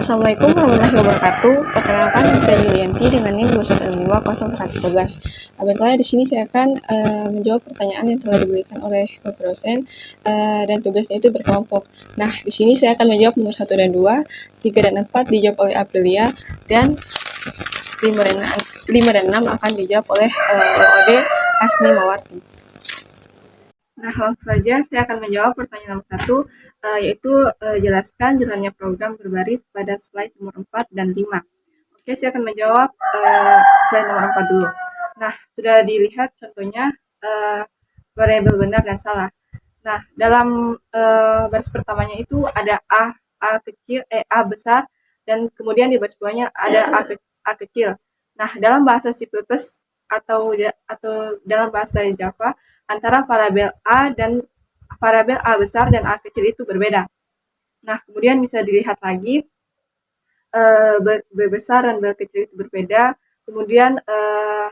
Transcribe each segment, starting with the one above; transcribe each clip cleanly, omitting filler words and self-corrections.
Assalamualaikum warahmatullahi wabarakatuh. Perkenalkan, saya Yulianti dengan NIM 2150413. Baiklah, di sini saya akan menjawab pertanyaan yang telah diberikan oleh Bapak dosen dan tugasnya itu berkelompok. Nah, di sini saya akan menjawab nomor 1 dan 2, 3 dan 4 dijawab oleh Aprilia, dan 5 dan 6 akan dijawab oleh WOD Asni Mawarti. Nah, langsung saja saya akan menjawab pertanyaan nomor 1, yaitu jelaskan jalannya program berbaris pada slide nomor 4 dan 5. Oke, saya akan menjawab slide nomor 4 dulu. Nah, sudah dilihat contohnya variabel benar dan salah. Nah, dalam baris pertamanya itu ada A kecil, A besar, dan kemudian di baris bawahnya ada A kecil. Nah, dalam bahasa C++ atau dalam bahasa Java, antara variabel A dan variabel A besar dan A kecil itu berbeda. Nah, kemudian bisa dilihat lagi B besar dan B kecil itu berbeda. Kemudian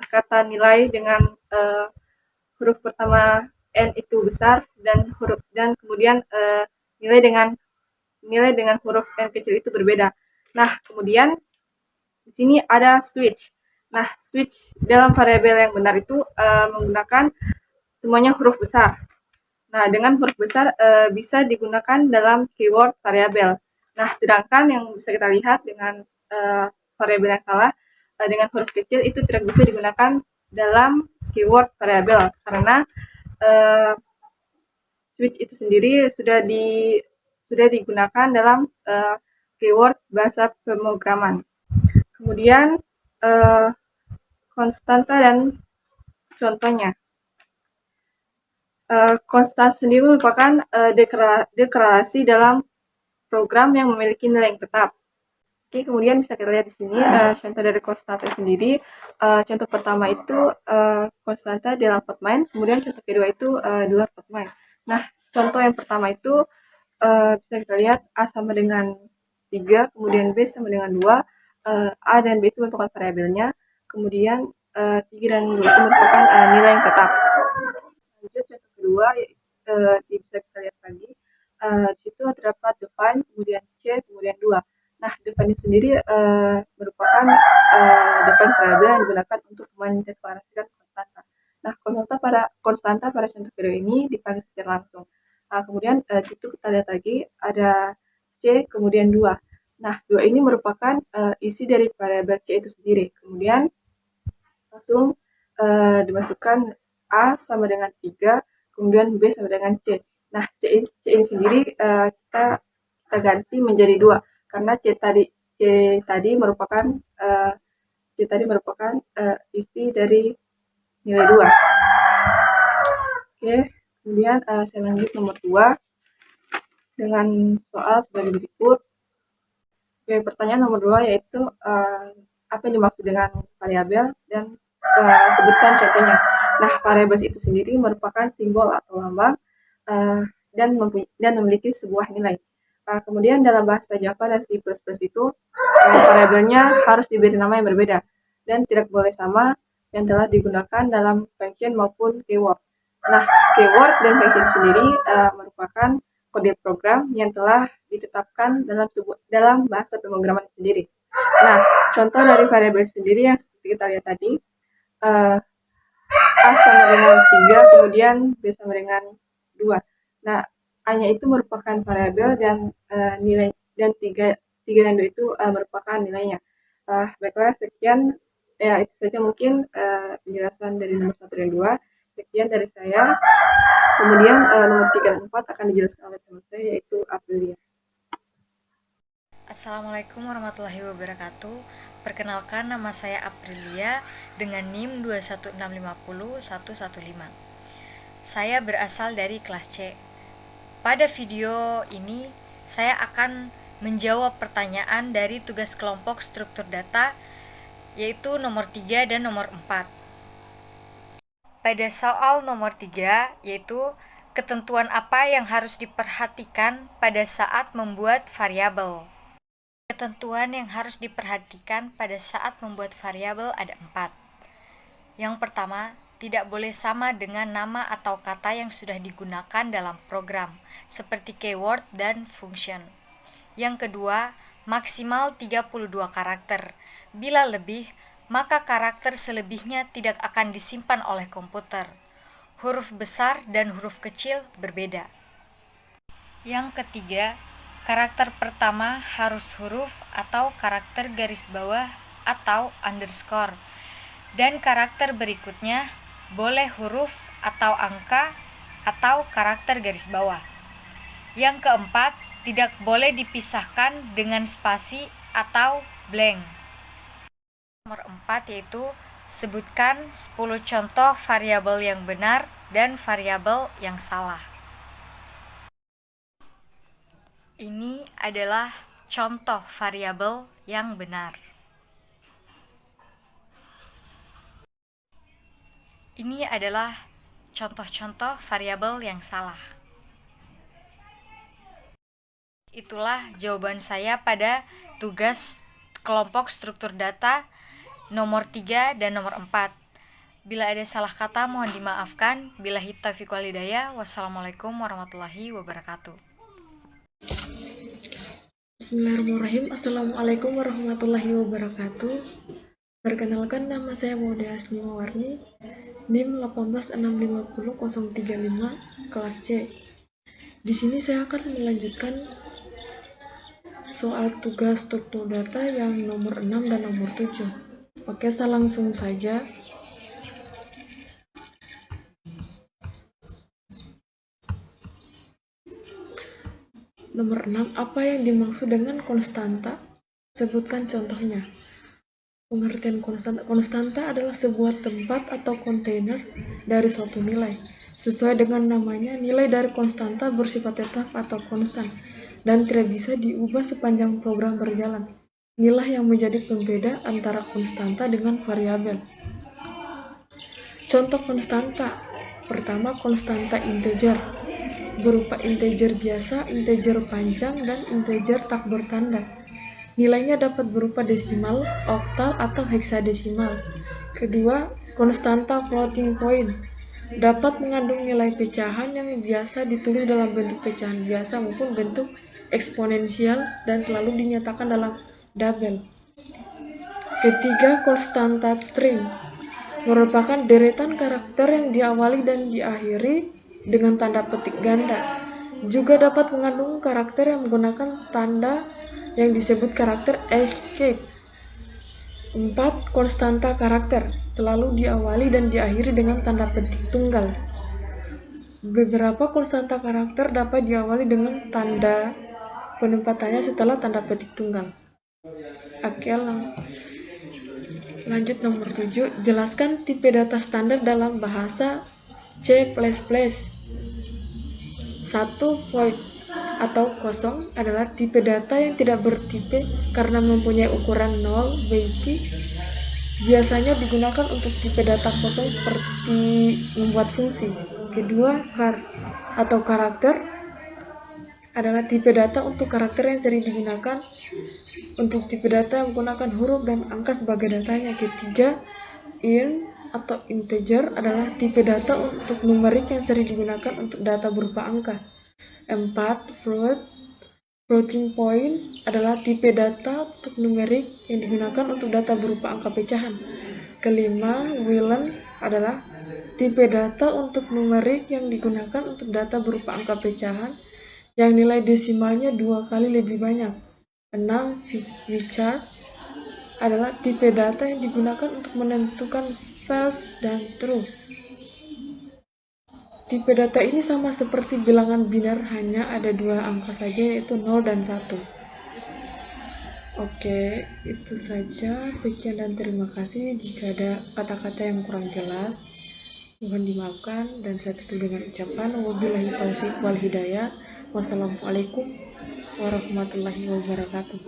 kata nilai dengan huruf pertama N itu besar dan kemudian nilai dengan huruf N kecil itu berbeda. Nah, kemudian di sini ada switch. Nah, switch dalam variabel yang benar itu menggunakan semuanya huruf besar. Nah, dengan huruf besar bisa digunakan dalam keyword variabel. Nah, sedangkan yang bisa kita lihat dengan variabel yang salah, dengan huruf kecil itu tidak bisa digunakan dalam keyword variabel karena switch itu sendiri sudah digunakan dalam keyword bahasa pemrograman. Kemudian konstanta dan contohnya. Konstans sendiri merupakan deklarasi dalam program yang memiliki nilai yang tetap. Oke, kemudian bisa kita lihat di sini contoh dari konstanta sendiri. Contoh pertama itu konstanta dalam Fortran, kemudian contoh kedua itu di luar Fortran. Nah, contoh yang pertama itu bisa kita lihat A sama dengan 3, kemudian B sama dengan 2, A dan B itu merupakan variabelnya, kemudian 3 dan 2 itu merupakan nilai yang tetap. Lanjut contoh kedua, bisa kita lihat lagi, di situ terdapat define, kemudian C, kemudian 2. Nah, define sendiri merupakan define variabel yang digunakan untuk mendeklarasikan konstanta. Nah, konstanta pada contoh kedua ini dipanggil secara langsung. Kemudian di situ kita lihat lagi ada C, kemudian 2. Nah, 2 ini merupakan isi dari variabel C itu sendiri. Kemudian langsung dimasukkan A sama dengan 3, kemudian B sama dengan C. Nah, C ini sendiri kita ganti menjadi 2 karena C tadi merupakan isi dari nilai 2. Oke, kemudian saya lanjut nomor 2 dengan soal sebagai berikut. Oke, pertanyaan nomor 2 yaitu apa yang dimaksud dengan variabel dan sebutkan contohnya. Nah, variabel itu sendiri merupakan simbol atau lambang dan memiliki sebuah nilai. Kemudian dalam bahasa Java dan C++ itu variabelnya harus diberi nama yang berbeda dan tidak boleh sama yang telah digunakan dalam function maupun keyword. Nah, keyword dan function sendiri merupakan kode program yang telah ditetapkan dalam bahasa pemrograman sendiri. Nah, contoh dari variabel sendiri yang seperti kita lihat tadi, A sama dengan 3, kemudian B sama dengan 2. Nah, A-nya itu merupakan variabel dan nilai dan 3 dan 2 itu merupakan nilainya. Baiklah, sekian itu saja mungkin penjelasan dari nomor 1 dan 2. Sekian dari saya. Kemudian nomor 3 dan 4 akan dijelaskan oleh teman saya yaitu Aprilia. Assalamualaikum warahmatullahi wabarakatuh. Perkenalkan, nama saya Aprilia dengan NIM 21650-115. Saya berasal dari kelas C. Pada video ini, saya akan menjawab pertanyaan dari tugas kelompok struktur data, yaitu nomor 3 dan nomor 4. Pada soal nomor 3, yaitu ketentuan apa yang harus diperhatikan pada saat membuat variabel. Ketentuan yang harus diperhatikan pada saat membuat variabel ada 4. Yang pertama, tidak boleh sama dengan nama atau kata yang sudah digunakan dalam program, seperti keyword dan function. Yang kedua, maksimal 32 karakter. Bila lebih, maka karakter selebihnya tidak akan disimpan oleh komputer. Huruf besar dan huruf kecil berbeda. Yang ketiga, karakter pertama harus huruf atau karakter garis bawah atau underscore, dan karakter berikutnya boleh huruf atau angka atau karakter garis bawah. Yang keempat, tidak boleh dipisahkan dengan spasi atau blank. Nomor 4 yaitu sebutkan 10 contoh variabel yang benar dan variabel yang salah. Ini adalah contoh variabel yang benar. Ini adalah contoh-contoh variabel yang salah. Itulah jawaban saya pada tugas kelompok struktur data nomor 3 dan nomor 4. Bila ada salah kata mohon dimaafkan. Billahi taufiq wal hidayah. Wassalamualaikum warahmatullahi wabarakatuh. Bismillahirrahmanirrahim. Assalamualaikum warahmatullahi wabarakatuh. Perkenalkan, nama saya Mauda Asni Mawarni, NIM 18650.035, kelas C. Di sini saya akan melanjutkan soal tugas struktur data yang nomor 6 dan nomor 7. Oke, saya langsung saja. Nomor 6, apa yang dimaksud dengan konstanta? Sebutkan contohnya. Pengertian konstanta. Konstanta adalah sebuah tempat atau kontainer dari suatu nilai. Sesuai dengan namanya, nilai dari konstanta bersifat tetap atau konstan dan tidak bisa diubah sepanjang program berjalan. Inilah yang menjadi pembeda antara konstanta dengan variabel. Contoh konstanta. Pertama, konstanta integer. Berupa integer biasa, integer panjang, dan integer tak bertanda. Nilainya dapat berupa desimal, oktal, atau heksadesimal. Kedua, konstanta floating point. Dapat mengandung nilai pecahan yang biasa ditulis dalam bentuk pecahan biasa maupun bentuk eksponensial dan selalu dinyatakan dalam double. Ketiga, konstanta string. Merupakan deretan karakter yang diawali dan diakhiri dengan tanda petik ganda. Juga dapat mengandung karakter yang menggunakan tanda yang disebut karakter escape. 4. Konstanta karakter. Selalu diawali dan diakhiri dengan tanda petik tunggal. Beberapa konstanta karakter dapat diawali dengan tanda penempatannya setelah tanda petik tunggal. Oke, lanjut nomor 7. Jelaskan tipe data standar dalam bahasa C++. 1. Void atau kosong adalah tipe data yang tidak bertipe karena mempunyai ukuran 0 baiti. Biasanya digunakan untuk tipe data kosong seperti membuat fungsi. Kedua, atau karakter adalah tipe data untuk karakter yang sering digunakan untuk tipe data yang menggunakan huruf dan angka sebagai datanya. Ketiga, int atau integer adalah tipe data untuk numerik yang sering digunakan untuk data berupa angka. 4. Floating point adalah tipe data untuk numerik yang digunakan untuk data berupa angka pecahan. Kelima, boolean adalah tipe data untuk numerik yang digunakan untuk data berupa angka pecahan yang nilai desimalnya 2 kali lebih banyak. 6. Wechar adalah tipe data yang digunakan untuk menentukan false dan true. Tipe data ini sama seperti bilangan biner, hanya ada 2 angka saja, yaitu 0 dan 1. Oke, itu saja. Sekian dan terima kasih. Jika ada kata-kata yang kurang jelas, mohon dimaafkan, dan saya tutup dengan ucapan wabillahi taufiq wal hidayah. Wassalamualaikum warahmatullahi wabarakatuh.